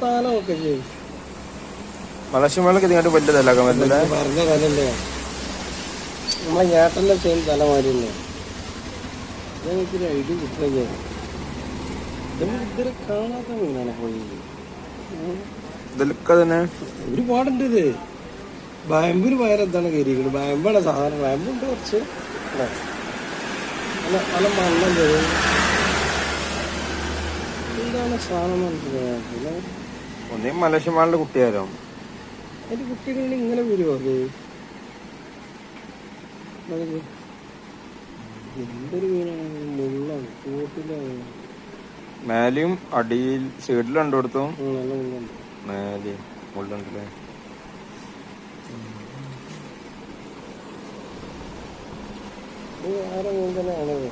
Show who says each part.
Speaker 1: താനമൊക്കെ ചെയ്യും.
Speaker 2: മലശിമലക്ക് ഇതിങ്ങോട്ട് വലുതല്ല
Speaker 1: പറഞ്ഞ തലല്ലേ നമ്മളെ ഞാട്ടന്റെ സെയിം തല മാതിരി തന്നെ. എനിക്കൊരു ഐഡിയ കിട്ടുന്നില്ല. ഇതുവരെ കാണാത്ത മീനാണ് പോയി. ഒരുപാടുണ്ട് ഇത്. വയമ്പിന് പയരെന്താണ് കയറിയിരിക്കുന്നത്? വയമ്പാണ് സാധാരണ. വയമ്പുണ്ട് കുറച്ച്. നല്ല മണ്ണല്ലേ എന്താണ് സാധനം മനസ്സിലാക്കില്ല.
Speaker 2: ഒന്നേ മലശിമാളിന്റെ കുട്ടിയാലോ
Speaker 1: അതിന്റെ കുട്ടികൾ ഇങ്ങനെ വരുമോ? എന്തൊരു മീനാണ്? മുള്ളാണ്, കൂട്ടിലാണ്.
Speaker 2: മേലെയും അടിയിൽ സൈഡിൽ രണ്ടിടത്തും
Speaker 1: നല്ല മുള്ളുണ്ട്.
Speaker 2: മേലെ മുള്ളുണ്ടല്ലേ.
Speaker 1: വേറെ മീൻ തന്നെയാണത്.